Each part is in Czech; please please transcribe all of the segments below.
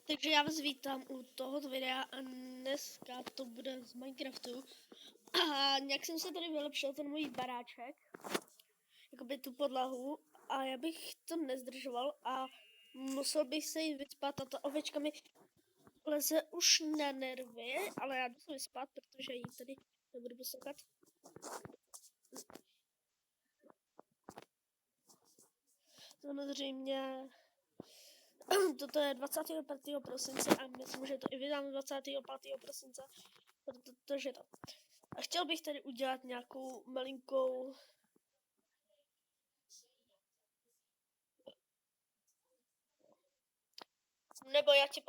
Takže já vás vítám u tohoto videa a dneska to bude z Minecraftu. A nějak jsem se tady vylepšil ten můj baráček, jakoby tu podlahu, a já bych to nezdržoval a musel bych se jít vyspat a ta ovečka mi leze už na nervy, ale já jdu se vyspat, protože jí tady nebudu poslouchat. Samozřejmě toto je 25. prosince a myslím, že to i vydám 25. prosince, protože to. A chtěl bych tady udělat nějakou malinkou nebo já ti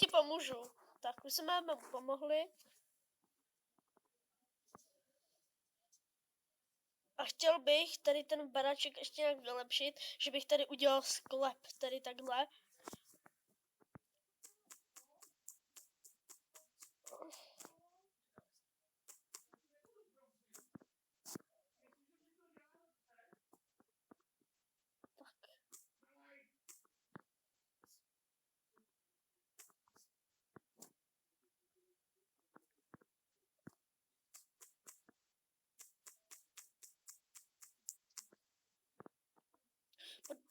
pomůžu. Tak, už jsme mu pomohli. A chtěl bych tady ten baráček ještě nějak vylepšit, že bych tady udělal sklep, tady takhle.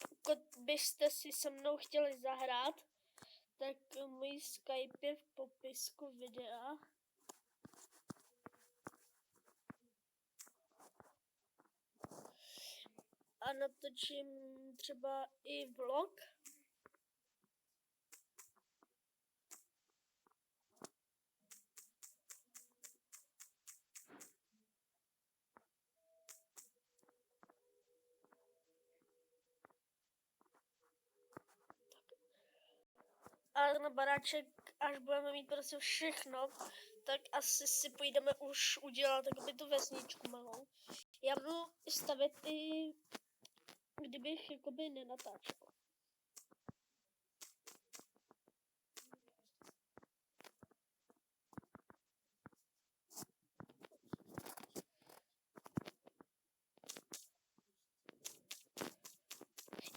Pokud byste si se mnou chtěli zahrát, tak můj Skype je v popisku videa. A natočím třeba i vlog. A na baráček, až budeme mít prostě všechno, tak asi si půjdeme už udělat jakoby tu vesničku malou. Já budu stavět i kdybych jakoby nenatáčel.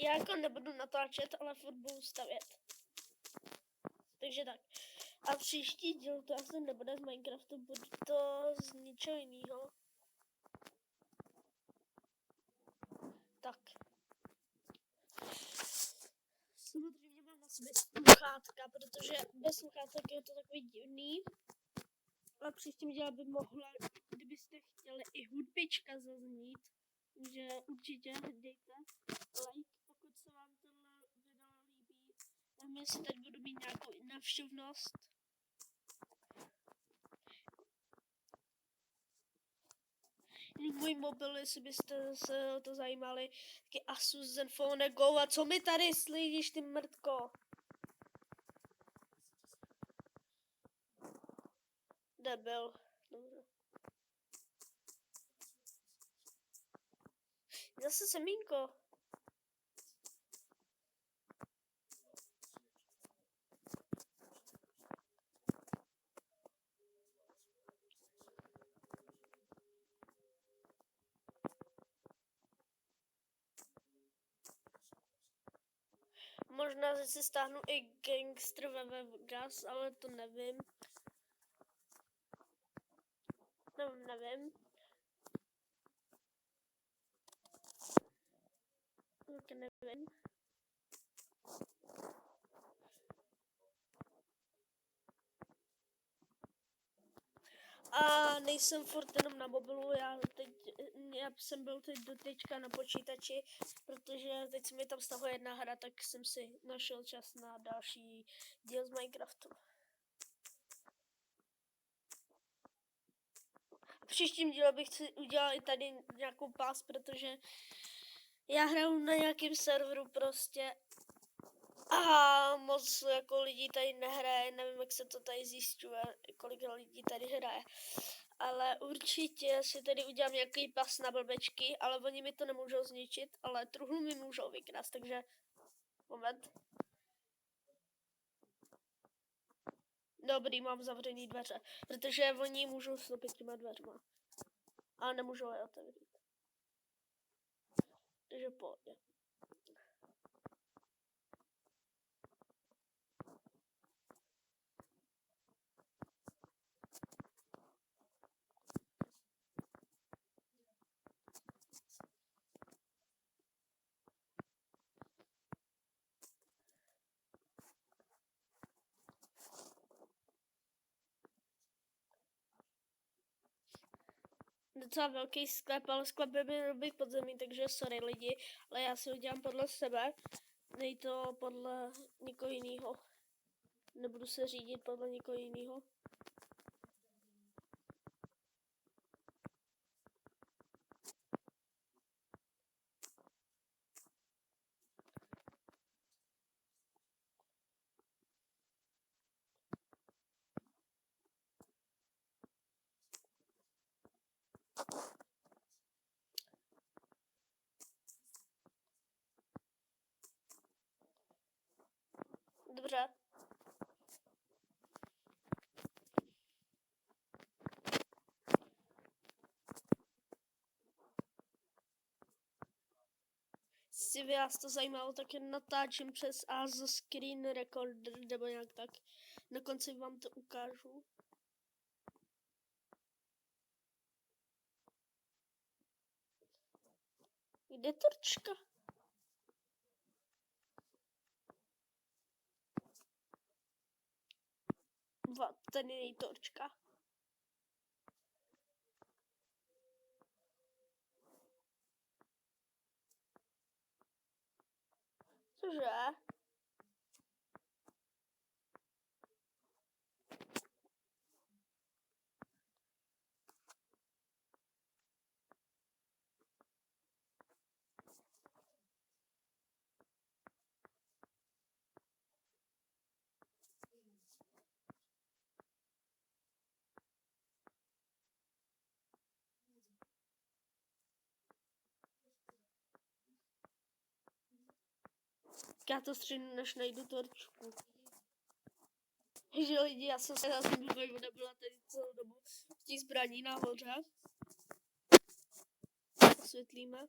Já jako nebudu natáčet, ale furt budu stavět. Takže tak. A příští díl to asi nebude z Minecraftu, bude to z ničeho jiného. Tak. Samozřejmě mám na sobě sluchátka, protože bez sluchátek je to takový divný. Ale příštím díle by mohla, kdybyste chtěli i hudbička zaznít, že určitě dejte like, pokud se vám tenhle video líbí. Nevím, jestli teď budu mít nějakou návštěvnost. Můj mobil, jestli byste se o to zajímali, taky Asus Zenfone Go. A co mi tady slídíš, ty mrtko? Debil. Dobře. Zase semínko. Možná, že si stáhnu i Gangster ve Vegas, ale to nevím. Nevím. Tak nevím. A nejsem furt jenom na mobilu, já jsem byl teď do teďka na počítači, protože teď se mi tam stahuje jedna hra, tak jsem si našel čas na další díl z Minecraftu. V příštím díle bych si udělal i tady nějakou pás, protože já hraju na nějakém serveru prostě a moc jako lidí tady nehraje, nevím, jak se to tady zjišťuje, kolik lidí tady hraje. Ale určitě si tady udělám nějaký pas na blbečky, ale oni mi to nemůžou zničit, ale truhlu mi můžou vykrást, takže moment. Dobrý, mám zavřený dveře, protože oni můžou vstoupit těma dveřma, ale nemůžou je otevřít. Takže pohodě. docela velký sklep, ale sklep by měl být pod zemí, takže sorry lidi, ale já si ho dělám podle sebe, nej to podle někoho jiného. Nebudu se řídit podle někoho jiného. Dobře. Jestli by vás to zajímalo, tak jen natáčím přes ASO Screen Recorder, nebo nějak tak. Na konci vám to ukážu. Kde torčka? Tady není torčka. Cože? Já to střihnu, než najdu torčku. Takže lidi, já jsem se nebyla tady celou dobu z těch zbraní nahoře. Osvětlíme.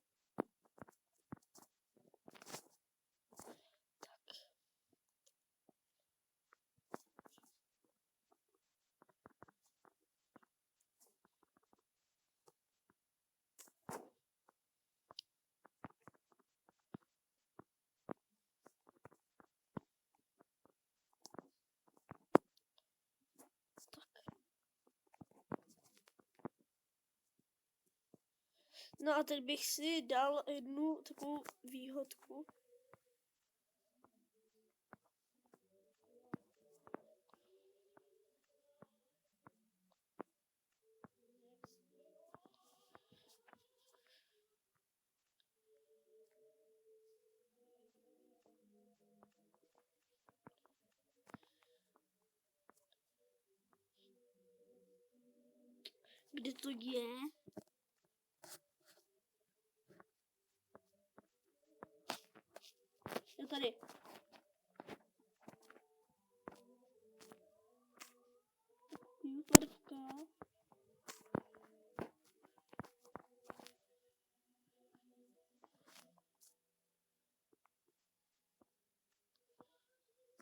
No a teď bych si dal jednu takovou výhodku. Kde to je? Je tady. Výhodka.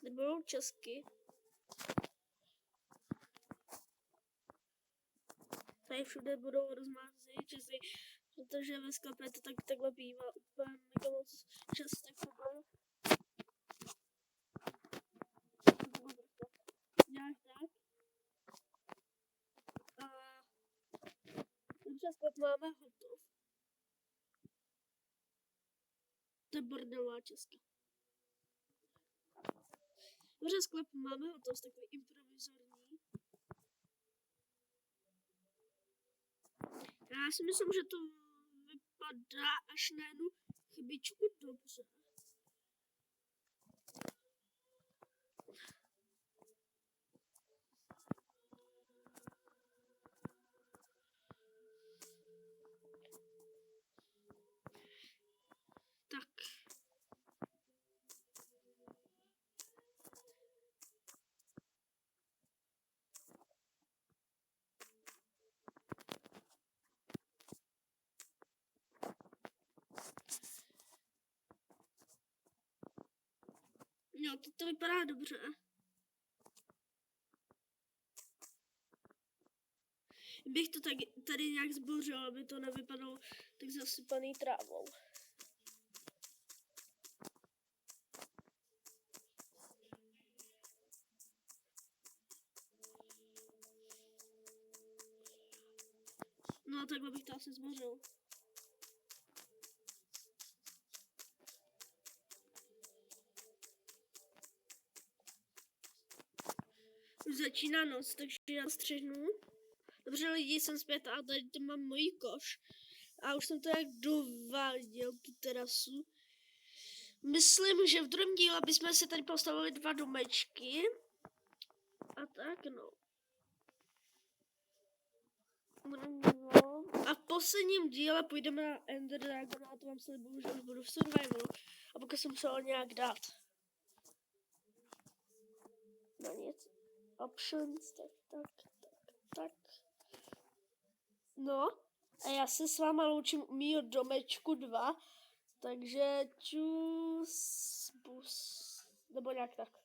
Nebudou česky. Tady všude budou rozmází časy, protože ve sklepě to takhle bývá úplně mega moc časté problém. Nějak tak. A dobře, sklep máme hotov. To je bordelová česka. Dobře, sklep máme hotov, takový improvizorní. Já si myslím, že to vypadá až na jednu chybičku dobře. Tak. Jo, to vypadá dobře. Bych to tady nějak zbořil, aby to nevypadalo tak zasypaný trávou. No No takhle bych to asi zbořil. Už začíná noc, takže já střihnu. Dobře lidi, jsem zpět a tady to mám mojí koš. A už jsem to jak dováděl, tu terasu. Myslím, že v druhém díle bychom si tady postavili 2 domečky. A tak no. A v posledním díle půjdeme na Ender Dragon a to vám slibuju, že už budu v survivalu. A pokud jsem musel nějak dát. No nic. Options, tak. No. A já se s váma loučím u mýho domečku 2. Takže čus, bus. Nebo nějak tak.